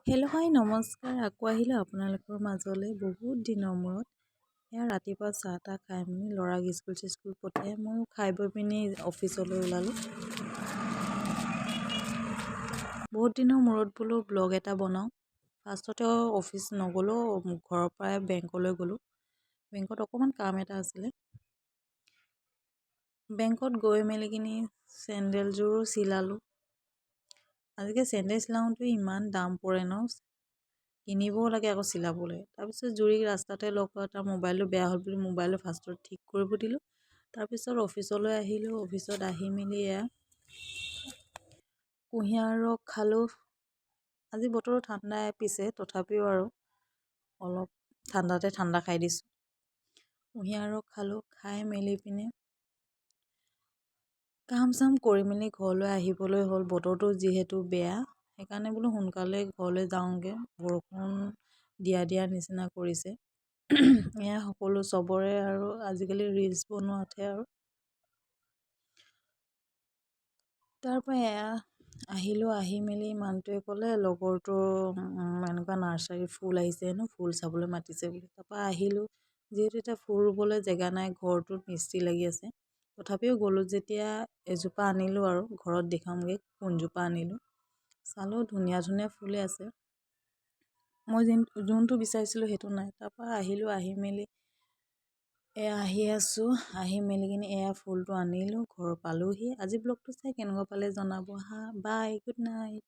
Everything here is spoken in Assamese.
হেল্ল' হাই নমস্কাৰ। আকৌ আহিলোঁ আপোনালোকৰ মাজলৈ বহুত দিনৰ মূৰত। এয়া ৰাতিপুৱা চাহ তাহ খাই মেলি ল'ৰাক স্কুল পঠিয়াই ময়ো খাই বৈ পিনি অফিচলৈ ওলালোঁ। বহুত দিনৰ মূৰত বোলো ব্লগ এটা বনাওঁ। ফাৰ্ষ্টতে অফিচ নগ'লোঁ, ঘৰৰ পৰাই বেংকলৈ গ'লোঁ। বেংকত অকণমান কাম এটা আছিলে। বেংকত গৈ মেলি কিনি চেণ্ডেলযোৰো চিলালোঁ। আজিকালি চেণ্ডেল চিলাওঁতে ইমান দাম পৰে ন, কিনিবও লাগে আকৌ চিলাবও লাগে। তাৰপিছত জুৰিক ৰাস্তাতে লগ পাই তাৰ মোবাইলটো বেয়া হ'ল বুলি মোবাইলটো ফাৰ্ষ্টত ঠিক কৰিব দিলোঁ। তাৰপিছত অফিচলৈ আহিলোঁ। অফিচত আহি মেলি এয়া কুঁহিয়াৰ ৰস খালোঁ। আজি বতৰো ঠাণ্ডাই পিছে তথাপিও আৰু অলপ ঠাণ্ডা খাই দিছোঁ। কুঁহিয়াৰ ৰস খালোঁ। খাই মেলি পিনে কাম চাম কৰি মেলি ঘৰলৈ আহিবলৈ হ'ল। বতৰটো যিহেতু বেয়া, সেইকাৰণে বোলো সোনকালে ঘৰলৈ যাওঁগৈ। বৰষুণ দিয়া নিচিনা কৰিছে। এয়া সকলো চবৰে আৰু আজিকালি ৰিলচ বনোৱাতহে আৰু। তাৰপৰা এয়া আহিলোঁ। আহি মেলি মানুহটোৱে ক'লে লগৰটোৰ এনেকুৱা নাৰ্চাৰী ফুল আহিছে হেনো, ফুল চাবলৈ মাতিছে বুলি। তাৰপৰা আহিলোঁ। যিহেতু এতিয়া ফুল ৰুবলৈ জেগা নাই, ঘৰটোত মিস্ত্ৰী লাগি আছে। তথাপিও গ'লোঁ যেতিয়া এজোপা আনিলোঁ আৰু ঘৰত দেখামগৈ কোনজোপা আনিলোঁ। চালোঁ ধুনীয়া ফুলে আছে। মই যোনটো বিচাৰিছিলোঁ সেইটো নাই। তাৰপৰা আহিলোঁ। আহি মেলি আহি আছোঁ। আহি মেলি কিনি এয়া ফুলটো আনিলোঁ, ঘৰ পালোঁহি। আজি ব্লগটো চাই কেনেকুৱা পালে জনাব হা। বাই, গুড নাইট।